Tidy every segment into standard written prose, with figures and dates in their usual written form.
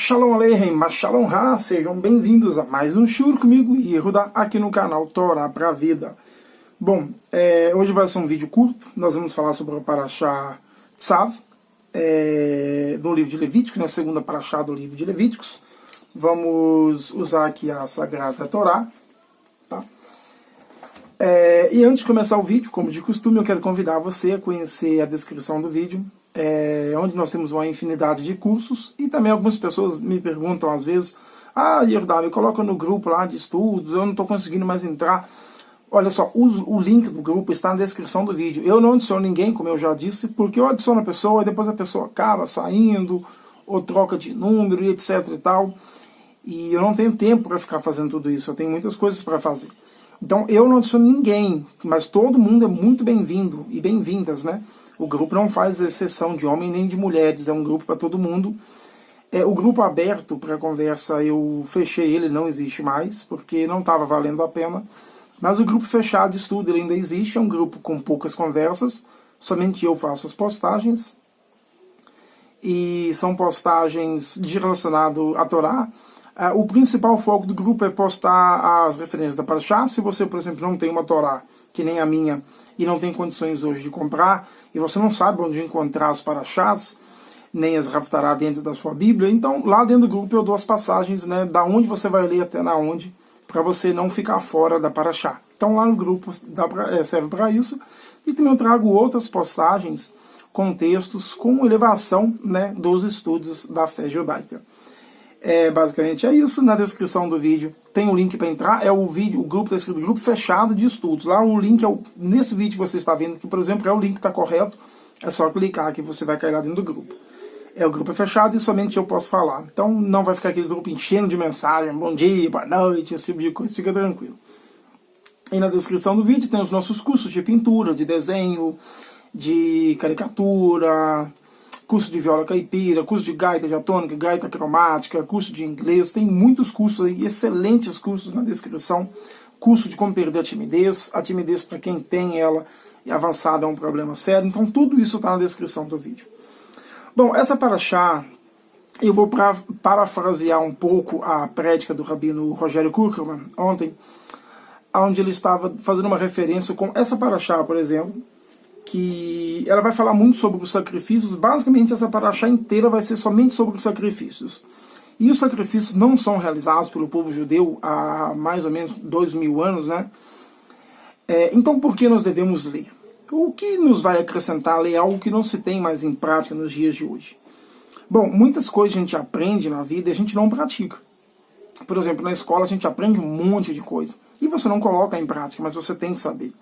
Shalom Aleichem, Shalom Ha, sejam bem-vindos a mais um Shur comigo, Yehuda, aqui no canal Torá pra Vida. Bom, hoje vai ser um vídeo curto, nós vamos falar sobre a Parashá Tzav, no livro de Levíticos, na segunda Parashá do livro de Levíticos. Vamos usar aqui a Sagrada Torá, tá? E antes de começar o vídeo, como de costume, eu quero convidar você a conhecer a descrição do vídeo, onde nós temos uma infinidade de cursos, e também algumas pessoas me perguntam às vezes: Yehuda, me coloca no grupo lá de estudos, eu não estou conseguindo mais entrar. Olha só, o link do grupo está na descrição do vídeo. Eu não adiciono ninguém, como eu já disse, porque eu adiciono a pessoa e depois a pessoa acaba saindo, ou troca de número e etc e tal, e eu não tenho tempo para ficar fazendo tudo isso, eu tenho muitas coisas para fazer. Então eu não adiciono ninguém, mas todo mundo é muito bem-vindo e bem-vindas, né? O grupo não faz exceção de homem nem de mulheres, é um grupo para todo mundo. O grupo aberto para conversa, eu fechei ele, não existe mais, porque não estava valendo a pena. Mas o grupo fechado de estudo ele ainda existe, é um grupo com poucas conversas, somente eu faço as postagens. E são postagens relacionadas à Torá. O principal foco do grupo é postar as referências da Parashá. Se você, por exemplo, não tem uma Torá, que nem a minha, e não tem condições hoje de comprar, e você não sabe onde encontrar as Parashás, nem as Haftará dentro da sua Bíblia, então lá dentro do grupo eu dou as passagens, né, da onde você vai ler até na onde, para você não ficar fora da Parashá. Então lá no grupo serve para isso, e também eu trago outras postagens com textos com elevação, né, dos estudos da fé judaica. Basicamente é isso. Na descrição do vídeo tem um link para entrar, o grupo está escrito grupo fechado de estudos. Lá o link nesse vídeo que você está vendo, que por exemplo é o link que está correto, é só clicar que você vai cair lá dentro do grupo. O grupo é fechado e somente eu posso falar. Então não vai ficar aquele grupo enchendo de mensagem, bom dia, boa noite, esse tipo de coisa, fica tranquilo. E na descrição do vídeo tem os nossos cursos de pintura, de desenho, de caricatura, curso de viola caipira, curso de gaita diatônica, gaita cromática, curso de inglês, tem muitos cursos aí, excelentes cursos na descrição. Curso de como perder a timidez para quem tem ela e avançada é um problema sério, então tudo isso está na descrição do vídeo. Bom, essa Parashá, eu vou parafrasear um pouco a prédica do Rabino Rogério Kuckerman ontem, onde ele estava fazendo uma referência com essa Parashá, por exemplo, que ela vai falar muito sobre os sacrifícios. Basicamente essa Parashá inteira vai ser somente sobre os sacrifícios. E os sacrifícios não são realizados pelo povo judeu há mais ou menos 2000 anos, né? Então por que nós devemos ler? O que nos vai acrescentar ler algo que não se tem mais em prática nos dias de hoje? Bom, muitas coisas a gente aprende na vida e a gente não pratica. Por exemplo, na escola a gente aprende um monte de coisa. E você não coloca em prática, mas você tem que saber.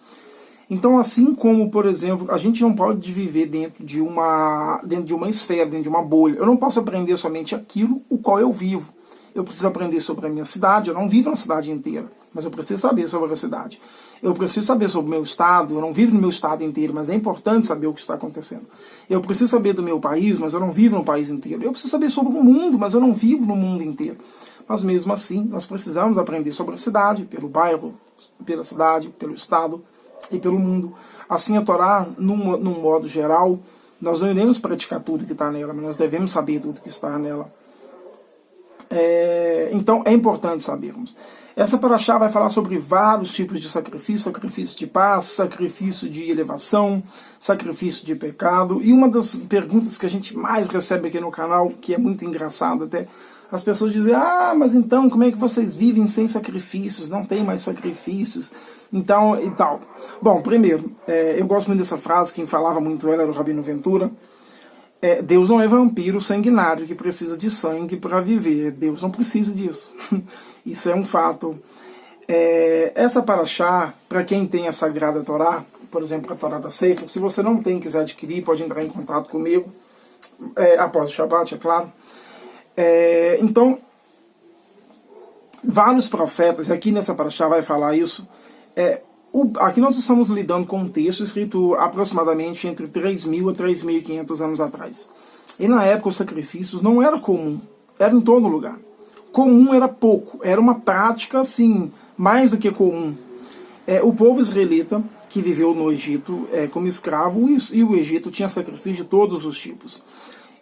Então, assim como, por exemplo, a gente não pode viver dentro de uma esfera, dentro de uma bolha. Eu não posso aprender somente aquilo o qual eu vivo. Eu preciso aprender sobre a minha cidade. Eu não vivo na cidade inteira, mas eu preciso saber sobre a cidade. Eu preciso saber sobre o meu estado. Eu não vivo no meu estado inteiro, mas é importante saber o que está acontecendo. Eu preciso saber do meu país, mas eu não vivo no país inteiro. Eu preciso saber sobre o mundo, mas eu não vivo no mundo inteiro. Mas mesmo assim, nós precisamos aprender sobre a cidade, pelo bairro, pela cidade, pelo estado e pelo mundo. Assim a Torá, num modo geral, nós não iremos praticar tudo que está nela, mas nós devemos saber tudo que está nela. Então é importante sabermos. Essa Parashá vai falar sobre vários tipos de sacrifício: sacrifício de paz, sacrifício de elevação, sacrifício de pecado. E uma das perguntas que a gente mais recebe aqui no canal, que é muito engraçado até, as pessoas dizem: mas então como é que vocês vivem sem sacrifícios? Não tem mais sacrifícios, então e tal. Bom, primeiro, eu gosto muito dessa frase, quem falava muito ela era o Rabino Ventura. Deus não é vampiro sanguinário que precisa de sangue para viver. Deus não precisa disso. Isso é um fato. Essa Parashá, para quem tem a Sagrada Torá, por exemplo, a Torá da Sefer, se você não tem e quiser adquirir, pode entrar em contato comigo, após o Shabbat, é claro. Então, vários profetas, aqui nessa Parashá vai falar isso. Aqui nós estamos lidando com um texto escrito aproximadamente entre 3.000 a 3.500 anos atrás. E na época os sacrifícios não era comum, era em todo lugar. Comum era pouco, era uma prática assim, mais do que comum. O povo israelita, que viveu no Egito como escravo, e o Egito tinha sacrifício de todos os tipos.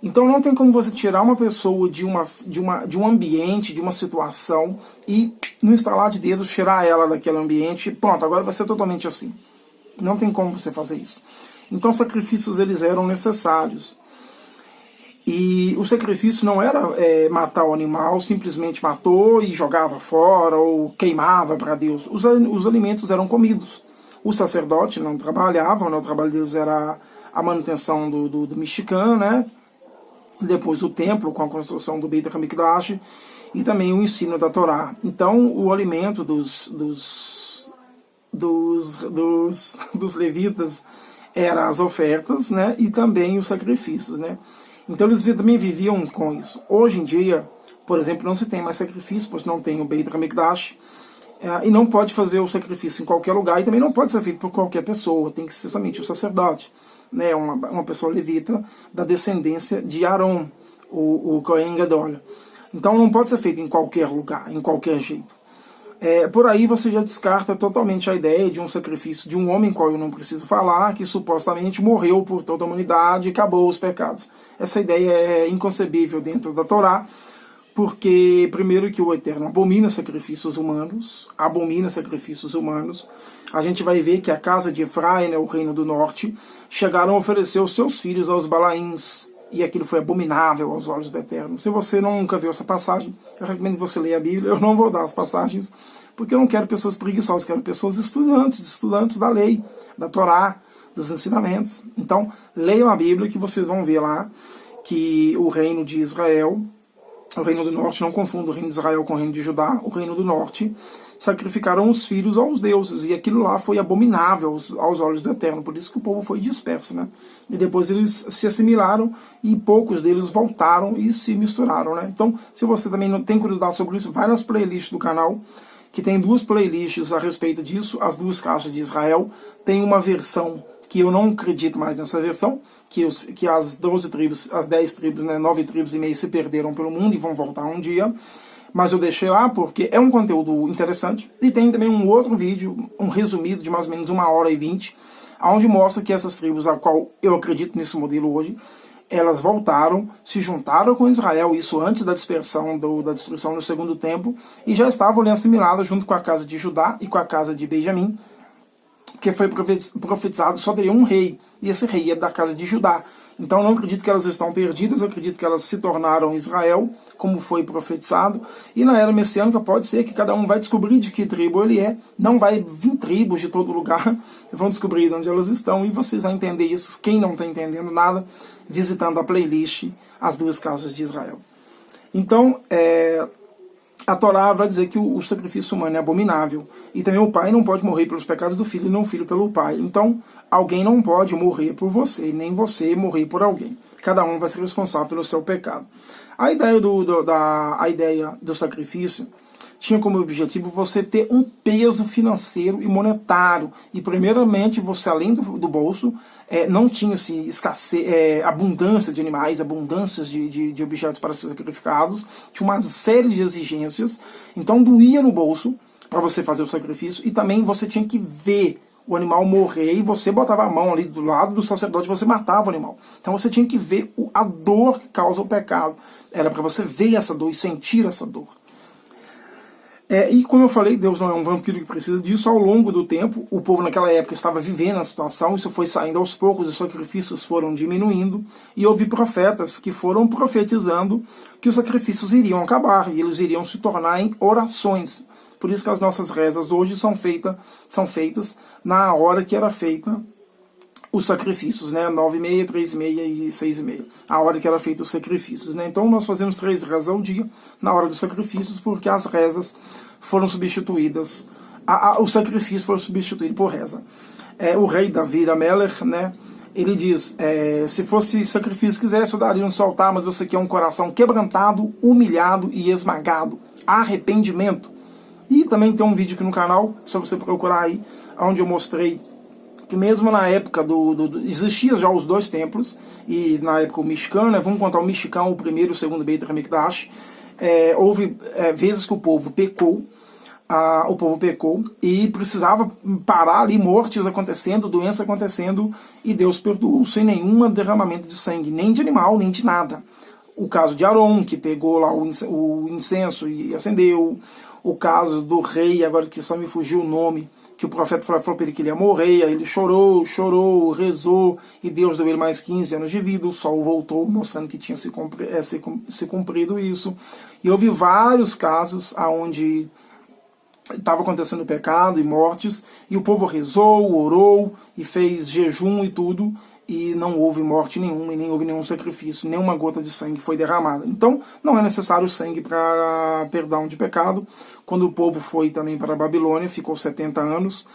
Então não tem como você tirar uma pessoa de um ambiente, de uma situação e no instalar de dedos tirar ela daquele ambiente e pronto, agora vai ser totalmente assim. Não tem como você fazer isso. Então os sacrifícios eles eram necessários. E o sacrifício não era matar o animal, simplesmente matou e jogava fora ou queimava para Deus. Os alimentos eram comidos. Os sacerdotes não trabalhavam, né? O trabalho deles era a manutenção do Mishkan, né? Depois do templo, com a construção do Beit HaMikdash, e também o ensino da Torá. Então, o alimento dos levitas era as ofertas, né? E também os sacrifícios, né? Então, eles também viviam com isso. Hoje em dia, por exemplo, não se tem mais sacrifício, pois não tem o Beit HaMikdash, e não pode fazer o sacrifício em qualquer lugar, e também não pode ser feito por qualquer pessoa, tem que ser somente o sacerdote, né, uma pessoa levita da descendência de Arão, o Kohen Gadol. Então não pode ser feito em qualquer lugar, em qualquer jeito. Por aí você já descarta totalmente a ideia de um sacrifício de um homem, qual eu não preciso falar, que supostamente morreu por toda a humanidade e acabou os pecados. Essa ideia é inconcebível dentro da Torá, porque primeiro que o Eterno abomina sacrifícios humanos, a gente vai ver que a casa de Efraim, né, o reino do norte, chegaram a oferecer os seus filhos aos Balaíns, e aquilo foi abominável aos olhos do Eterno. Se você nunca viu essa passagem, eu recomendo que você leia a Bíblia. Eu não vou dar as passagens, porque eu não quero pessoas preguiçosas, quero pessoas estudantes da lei, da Torá, dos ensinamentos. Então, leiam a Bíblia que vocês vão ver lá que o reino de Israel, o reino do norte, não confunda o reino de Israel com o reino de Judá, o reino do norte, sacrificaram os filhos aos deuses, e aquilo lá foi abominável aos olhos do Eterno, por isso que o povo foi disperso, né? E depois eles se assimilaram, e poucos deles voltaram e se misturaram, né? Então, se você também não tem curiosidade sobre isso, vai nas playlists do canal, que tem 2 playlists a respeito disso, as 2 caixas de Israel, tem uma versão que eu não acredito mais nessa versão, que as 12 tribos, as 10 tribos, né, 9 tribos e meio se perderam pelo mundo e vão voltar um dia, mas eu deixei lá porque é um conteúdo interessante, e tem também um outro vídeo, um resumido de mais ou menos 1h20, onde mostra que essas tribos, a qual eu acredito nesse modelo hoje, elas voltaram, se juntaram com Israel, isso antes da dispersão, da destruição do segundo templo, e já estavam ali assimiladas junto com a casa de Judá e com a casa de Benjamim, que foi profetizado, só teria um rei, e esse rei é da casa de Judá. Então eu não acredito que elas estão perdidas, eu acredito que elas se tornaram Israel, como foi profetizado, e na era messiânica pode ser que cada um vai descobrir de que tribo ele é, não vai vir tribos de todo lugar, vão descobrir de onde elas estão, e vocês vão entender isso, quem não está entendendo nada, visitando a playlist As 2 Casas de Israel. Então, a Torá vai dizer que o sacrifício humano é abominável. E também o pai não pode morrer pelos pecados do filho e não o filho pelo pai. Então, alguém não pode morrer por você, nem você morrer por alguém. Cada um vai ser responsável pelo seu pecado. A ideia do sacrifício tinha como objetivo você ter um peso financeiro e monetário. E primeiramente, você, além do bolso, não tinha-se abundância de animais, abundâncias de objetos para ser sacrificados, tinha uma série de exigências, então doía no bolso para você fazer o sacrifício, e também você tinha que ver o animal morrer, e você botava a mão ali do lado do sacerdote, você matava o animal. Então você tinha que ver a dor que causa o pecado, era para você ver essa dor e sentir essa dor. E como eu falei, Deus não é um vampiro que precisa disso. Ao longo do tempo, o povo naquela época estava vivendo a situação, isso foi saindo aos poucos, os sacrifícios foram diminuindo, e houve profetas que foram profetizando que os sacrifícios iriam acabar, e eles iriam se tornar em orações. Por isso que as nossas rezas hoje são feitas na hora que era feita os sacrifícios, né? 9h30, 3h30 e 6h30. A hora que era feito os sacrifícios, né? Então nós fazemos 3 rezas ao dia na hora dos sacrifícios, porque as rezas foram substituídas, o sacrifício foi substituído por reza. O rei Davi Amelech, né? Ele diz, se fosse sacrifício quisesse, eu daria um altar, mas você quer um coração quebrantado, humilhado e esmagado. Arrependimento. E também tem um vídeo aqui no canal, só você procurar aí, onde eu mostrei que mesmo na época existia já os 2 templos, e na época o Mishkan, né, vamos contar o Mishkan, o primeiro e o segundo Beit HaMikdash, houve vezes que o povo pecou, o povo pecou e precisava parar ali mortes acontecendo, doença acontecendo, e Deus perdoou sem nenhum derramamento de sangue, nem de animal, nem de nada. O caso de Arão, que pegou lá o incenso e acendeu. O caso do rei, agora que só me fugiu o nome, que o profeta falou para ele que ele ia morrer, aí ele chorou, rezou, e Deus deu ele mais 15 anos de vida, o sol voltou, mostrando que tinha se cumprido isso. E houve vários casos onde estava acontecendo pecado e mortes, e o povo rezou, orou, e fez jejum e tudo, e não houve morte nenhuma, e nem houve nenhum sacrifício, nenhuma gota de sangue foi derramada. Então, não é necessário sangue para perdão de pecado. Quando o povo foi também para a Babilônia, ficou 70 anos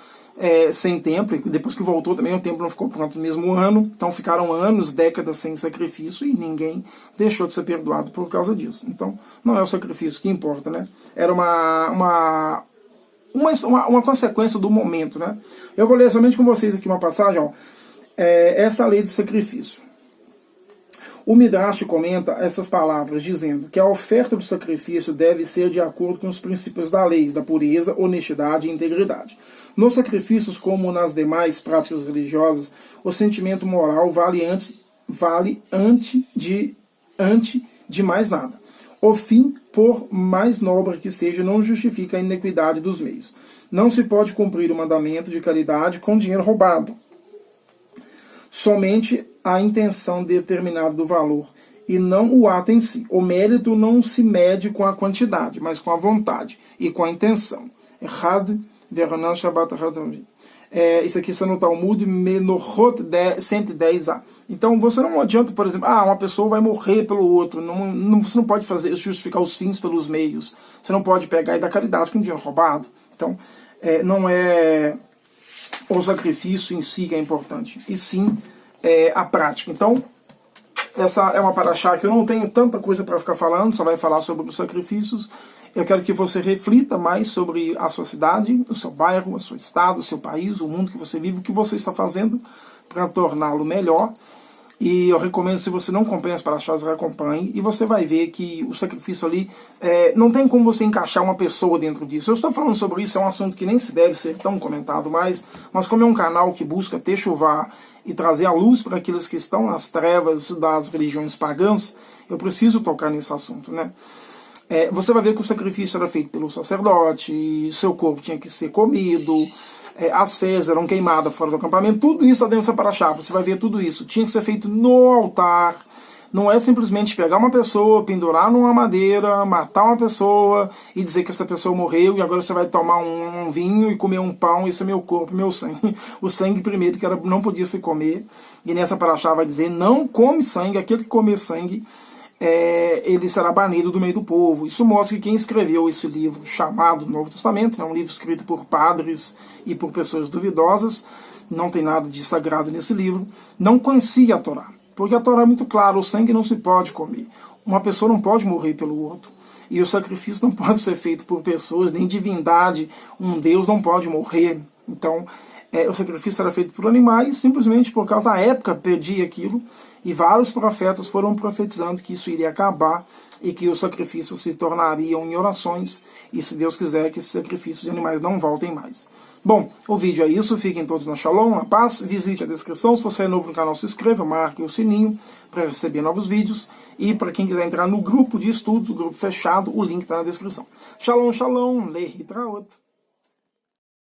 sem templo, e depois que voltou também o templo não ficou pronto no mesmo ano, então ficaram anos, décadas sem sacrifício, e ninguém deixou de ser perdoado por causa disso. Então, não é o sacrifício que importa, né? Era uma consequência do momento, né? Eu vou ler somente com vocês aqui uma passagem, ó. Essa lei de sacrifício. O Midrash comenta essas palavras dizendo que a oferta do sacrifício deve ser de acordo com os princípios da lei, da pureza, honestidade e integridade. Nos sacrifícios, como nas demais práticas religiosas, o sentimento moral vale antes de mais nada. O fim, por mais nobre que seja, não justifica a iniquidade dos meios. Não se pode cumprir o mandamento de caridade com dinheiro roubado. Somente a intenção determinada do valor e não o ato em si. O mérito não se mede com a quantidade, mas com a vontade e com a intenção. Isso aqui está no Talmud Menorot 110a. Então você não adianta, por exemplo, uma pessoa vai morrer pelo outro. Você não pode justificar os fins pelos meios. Você não pode pegar e dar caridade com dinheiro roubado. Então não é o sacrifício em si que é importante, e sim a prática. Então, essa é uma paraxá que eu não tenho tanta coisa para ficar falando, só vai falar sobre os sacrifícios. Eu quero que você reflita mais sobre a sua cidade, o seu bairro, o seu estado, o seu país, o mundo que você vive, o que você está fazendo para torná-lo melhor. E eu recomendo, se você não acompanha as paraxás, acompanhe, e você vai ver que o sacrifício ali, não tem como você encaixar uma pessoa dentro disso. Eu estou falando sobre isso, é um assunto que nem se deve ser tão comentado mais, mas como é um canal que busca techuvá e trazer a luz para aqueles que estão nas trevas das religiões pagãs, eu preciso tocar nesse assunto, né? Você vai ver que o sacrifício era feito pelo sacerdote, seu corpo tinha que ser comido, as fezes eram queimadas fora do acampamento, tudo isso está dentro dessa paraxá, você vai ver tudo isso. Tinha que ser feito no altar, não é simplesmente pegar uma pessoa, pendurar numa madeira, matar uma pessoa e dizer que essa pessoa morreu e agora você vai tomar um vinho e comer um pão, esse é meu corpo, meu sangue. O sangue primeiro que não podia se comer, e nessa paraxá vai dizer, não come sangue, aquele que comer sangue, ele será banido do meio do povo. Isso mostra que quem escreveu esse livro chamado Novo Testamento, um livro escrito por padres e por pessoas duvidosas, não tem nada de sagrado nesse livro, não conhecia a Torá, porque a Torá é muito clara, o sangue não se pode comer, uma pessoa não pode morrer pelo outro, e o sacrifício não pode ser feito por pessoas, nem divindade, um Deus não pode morrer. Então o sacrifício era feito por animais, simplesmente por causa da época pedia aquilo, e vários profetas foram profetizando que isso iria acabar e que os sacrifícios se tornariam em orações, e se Deus quiser que esses sacrifícios de animais não voltem mais. Bom, o vídeo é isso, fiquem todos na Shalom, na paz, visite a descrição, se você é novo no canal se inscreva, marque o sininho para receber novos vídeos, e para quem quiser entrar no grupo de estudos, o grupo fechado, o link está na descrição. Shalom, shalom, lehi traot.